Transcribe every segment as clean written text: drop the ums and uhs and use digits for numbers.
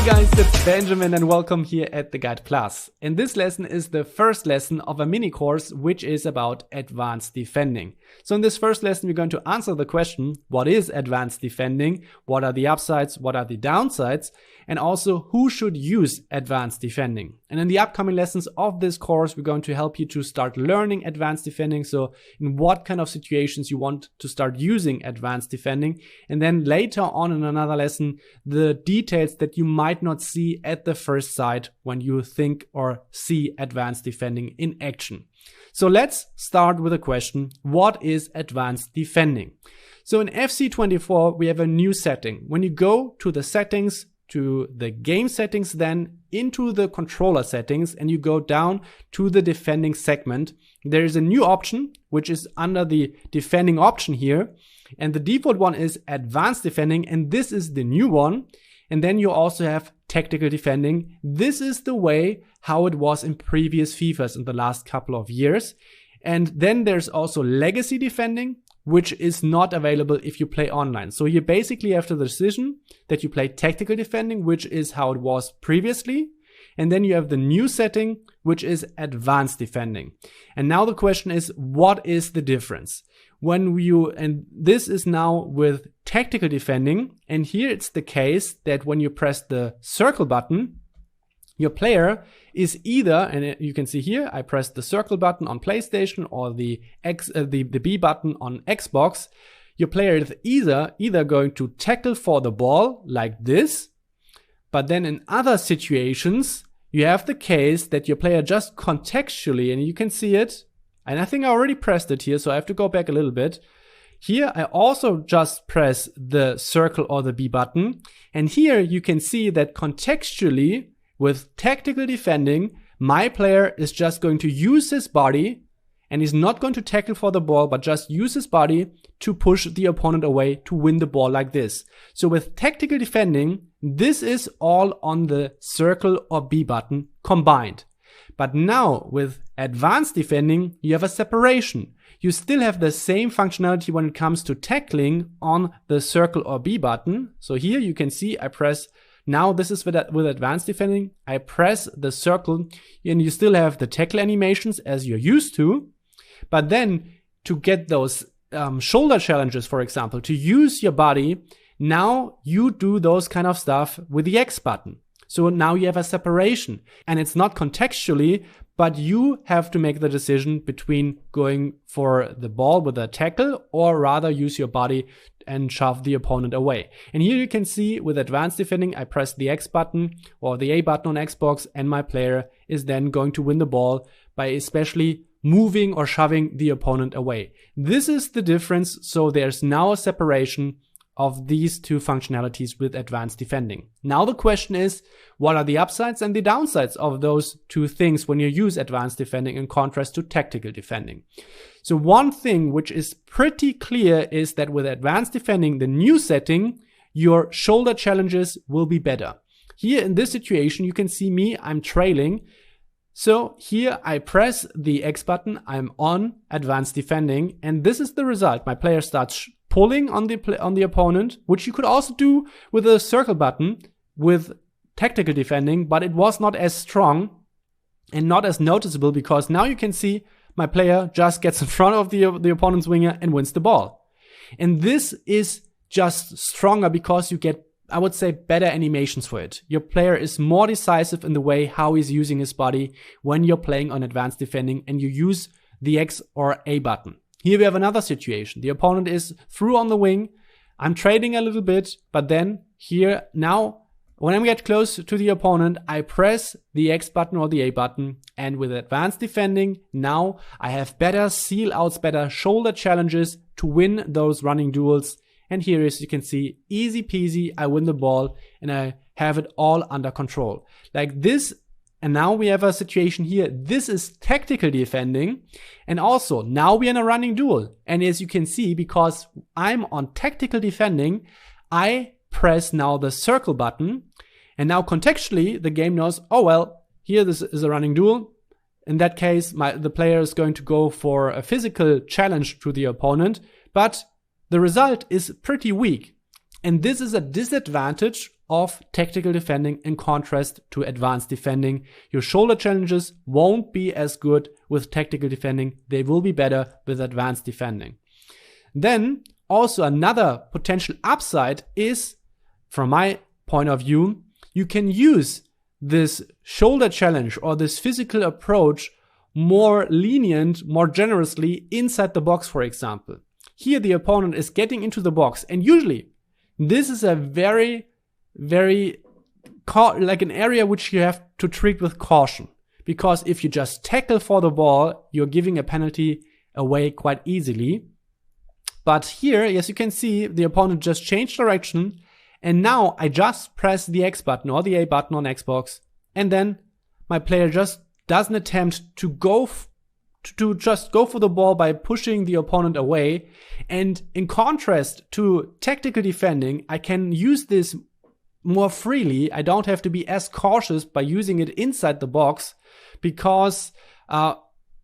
Hey guys, it's Benjamin and welcome here at The Guide Plus. And this lesson is the first lesson of a mini course which is about advanced defending. So in this first lesson, we're going to answer the question, what is advanced defending? What are the upsides? What are the downsides? And also, who should use advanced defending? And in the upcoming lessons of this course, we're going to help you to start learning advanced defending. So in what kind of situations you want to start using advanced defending. And then later on in another lesson, the details that you might not see at the first sight when you think or see advanced defending in action. So let's start with a question. What is advanced defending? So in FC24, we have a new setting. When you go to the settings, to the game settings, then into the controller settings, and you go down to the defending segment, there is a new option, which is under the defending option here. And the default one is advanced defending, and this is the new one. And then you also have tactical defending. This is the way how it was in previous FIFAs in the last couple of years. And then there's also legacy defending, which is not available if you play online. So you basically have the decision that you play tactical defending, which is how it was previously. And then you have the new setting, which is advanced defending. And now the question is, what is the difference? And this is now with tactical defending. And here it's the case that when you press the circle button, your player is either, and you can see here, I pressed the circle button on PlayStation or the B button on Xbox. Your player is either going to tackle for the ball like this, but then in other situations, you have the case that your player just contextually, and you can see it, and I think I already pressed it here, so I have to go back a little bit. Here, I also just press the circle or the B button, and here you can see that contextually, with tactical defending, my player is just going to use his body and he's not going to tackle for the ball, but just use his body to push the opponent away to win the ball like this. So with tactical defending, this is all on the circle or B button combined. But now with advanced defending, you have a separation. You still have the same functionality when it comes to tackling on the circle or B button. So here you can see I press. Now this is with advanced defending. I press the circle and you still have the tackle animations as you're used to. But then to get those shoulder challenges, for example, to use your body, now you do those kind of stuff with the X button. So now you have a separation and it's not contextually, but you have to make the decision between going for the ball with a tackle or rather use your body and shove the opponent away. And here you can see with advanced defending, I press the X button or the A button on Xbox and my player is then going to win the ball by especially moving or shoving the opponent away. This is the difference. So there's now a separation of these two functionalities with advanced defending. Now the question is, what are the upsides and the downsides of those two things when you use advanced defending in contrast to tactical defending? So one thing which is pretty clear is that with advanced defending, the new setting, your shoulder challenges will be better. Here in this situation, you can see me, I'm trailing. So here I press the X button, I'm on advanced defending, and this is the result. My player starts pulling on the opponent, which you could also do with a circle button with tactical defending, but it was not as strong and not as noticeable because now you can see my player just gets in front of the opponent's winger and wins the ball. And this is just stronger because you get, I would say, better animations for it. Your player is more decisive in the way how he's using his body when you're playing on advanced defending and you use the X or A button. Here we have another situation. The opponent is through on the wing. I'm trading a little bit, but then here now, when I get close to the opponent, I press the X button or the A button. And with advanced defending, now I have better seal outs, better shoulder challenges to win those running duels. And here, as you can see, easy peasy, I win the ball and I have it all under control. Like this. And now we have a situation here. This is tactical defending. And also now we're in a running duel. And as you can see, because I'm on tactical defending, I press now the circle button. And now contextually, the game knows, oh, well, here this is a running duel. In that case, the player is going to go for a physical challenge to the opponent. But the result is pretty weak. And this is a disadvantage of tactical defending in contrast to advanced defending. Your shoulder challenges won't be as good with tactical defending. They will be better with advanced defending. Then also another potential upside is, from my point of view, you can use this shoulder challenge or this physical approach more lenient, more generously inside the box, for example. Here the opponent is getting into the box, and usually this is a very like an area which you have to treat with caution, because if you just tackle for the ball, you're giving a penalty away quite easily. But here, as you can see, the opponent just changed direction, and now I just press the X button or the A button on Xbox, and then my player just does an attempt to just go for the ball by pushing the opponent away. And in contrast to tactical defending, I can use this more freely. I don't have to be as cautious by using it inside the box, because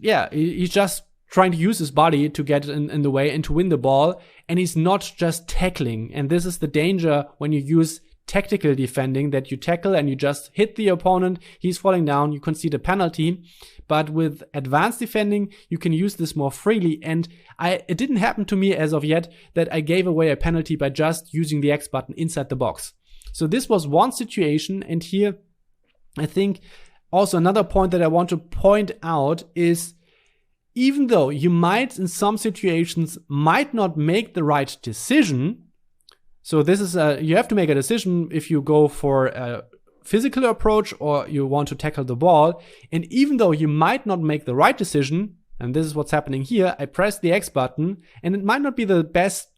he's just trying to use his body to get in the way and to win the ball, and he's not just tackling. And this is the danger when you use tactical defending, that you tackle and you just hit the opponent, he's falling down, you concede a penalty. But with advanced defending, you can use this more freely, and it didn't happen to me as of yet that I gave away a penalty by just using the X button inside the box. So this was one situation, and here I think also another point that I want to point out is, even though you might in some situations might not make the right decision, so this is you have to make a decision if you go for a physical approach or you want to tackle the ball, and even though you might not make the right decision, and this is what's happening here, I press the X button, and it might not be the best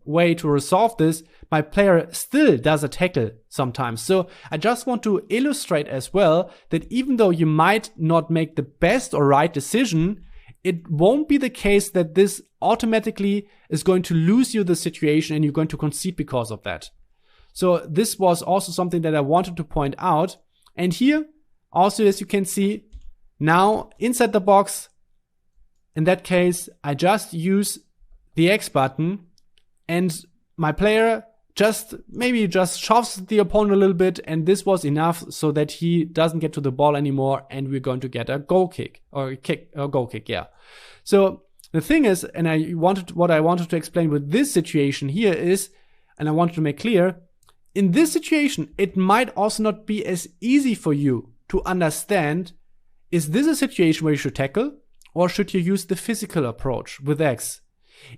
way to resolve this, my player still does a tackle sometimes. So I just want to illustrate as well that even though you might not make the best or right decision, it won't be the case that this automatically is going to lose you the situation and you're going to concede because of that. So this was also something that I wanted to point out. And here also, as you can see, now inside the box, in that case, I just use the X button, and my player maybe just shoves the opponent a little bit, and this was enough so that he doesn't get to the ball anymore, and we're going to get a goal kick or goal kick. So the thing is, and what I wanted to explain with this situation here is, and I wanted to make clear, in this situation, it might also not be as easy for you to understand, is this a situation where you should tackle, or should you use the physical approach with X?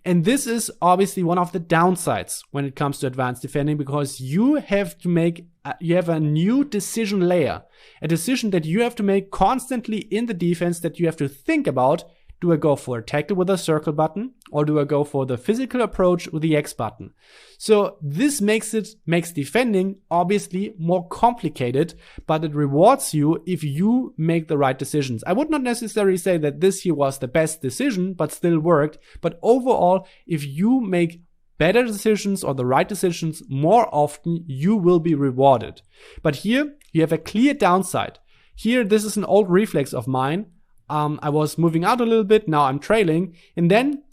And this is obviously one of the downsides when it comes to advanced defending, because you have a new decision layer, a decision that you have to make constantly in the defense, that you have to think about. Do I go for a tackle with a circle button, or do I go for the physical approach with the X button? So this makes defending obviously more complicated, but it rewards you if you make the right decisions. I would not necessarily say that this here was the best decision, but still worked. But overall, if you make better decisions or the right decisions more often, you will be rewarded. But here you have a clear downside. Here, this is an old reflex of mine. I was moving out a little bit, now I'm trailing, and then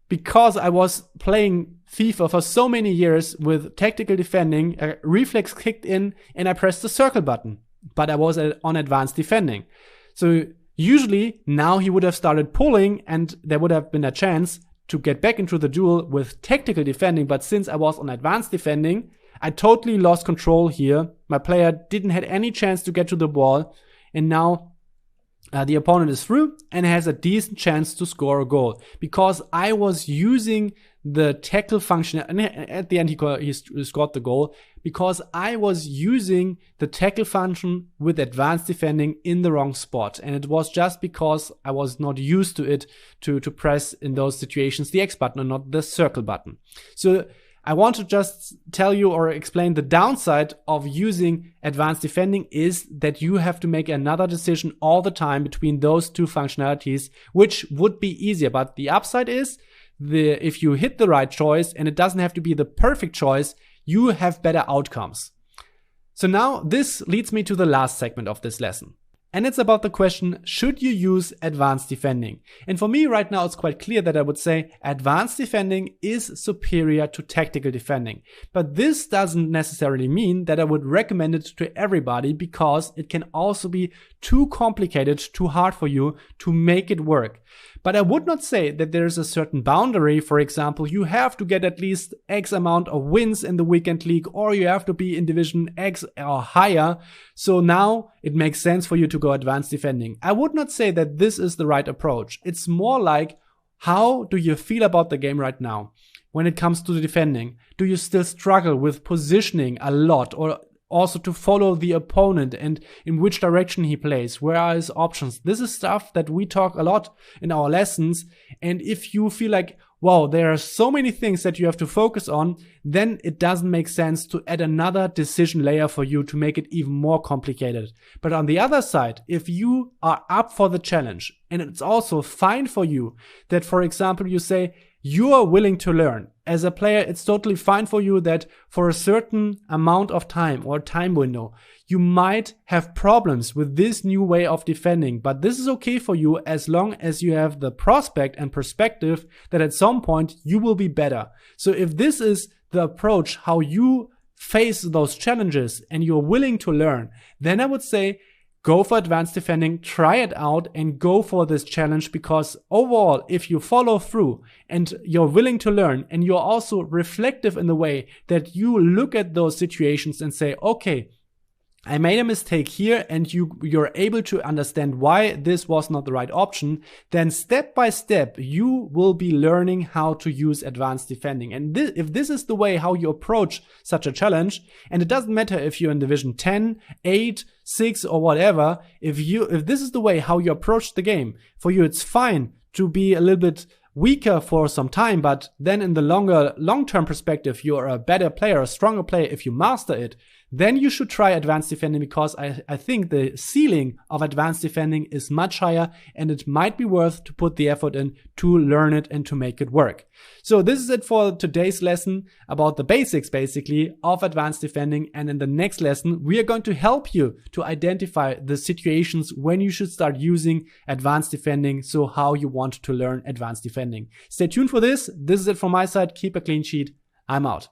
because I was playing FIFA for so many years with tactical defending, a reflex kicked in and I pressed the circle button, but I was on advanced defending. So usually now he would have started pulling and there would have been a chance to get back into the duel with tactical defending, but since I was on advanced defending, I totally lost control here. My player didn't have any chance to get to the ball, and now the opponent is through and has a decent chance to score a goal, because I was using the tackle function, and at the end he scored the goal, because I was using the tackle function with advanced defending in the wrong spot, and it was just because I was not used to it to press in those situations the X button and not the circle button. So I want to just tell you or explain the downside of using advanced defending is that you have to make another decision all the time between those two functionalities, which would be easier. But the upside is if you hit the right choice, and it doesn't have to be the perfect choice, you have better outcomes. So now this leads me to the last segment of this lesson. And it's about the question, should you use advanced defending? And for me right now, it's quite clear that I would say advanced defending is superior to tactical defending. But this doesn't necessarily mean that I would recommend it to everybody, because it can also be too complicated, too hard for you to make it work. But I would not say that there's a certain boundary. For example, you have to get at least X amount of wins in the weekend league, or you have to be in division X or higher. So now it makes sense for you to go advanced defending. I would not say that this is the right approach. It's more like, how do you feel about the game right now? When it comes to the defending, do you still struggle with positioning a lot, or also to follow the opponent and in which direction he plays? Where are his options? This is stuff that we talk a lot in our lessons. And if you feel like, wow, there are so many things that you have to focus on, then it doesn't make sense to add another decision layer for you to make it even more complicated. But on the other side, if you are up for the challenge, and it's also fine for you that, for example, you say, you are willing to learn. As a player, it's totally fine for you that for a certain amount of time or time window, you might have problems with this new way of defending. But this is okay for you as long as you have the prospect and perspective that at some point you will be better. So if this is the approach, how you face those challenges, and you're willing to learn, then I would say, go for advanced defending, try it out, and go for this challenge, because overall, if you follow through and you're willing to learn, and you're also reflective in the way that you look at those situations and say, okay, I made a mistake here, and you're able to understand why this was not the right option, then step by step you will be learning how to use advanced defending. And if this is the way how you approach such a challenge, and it doesn't matter if you're in division 10, 8, 6 or whatever, if this is the way how you approach the game, for you it's fine to be a little bit weaker for some time, but then in the long-term perspective, you're a better player, a stronger player if you master it, then you should try advanced defending, because I think the ceiling of advanced defending is much higher, and it might be worth to put the effort in to learn it and to make it work. So this is it for today's lesson about the basics, basically, of advanced defending. And in the next lesson, we are going to help you to identify the situations when you should start using advanced defending, so how you want to learn advanced defending. Stay tuned for this. This is it from my side. Keep a clean sheet. I'm out.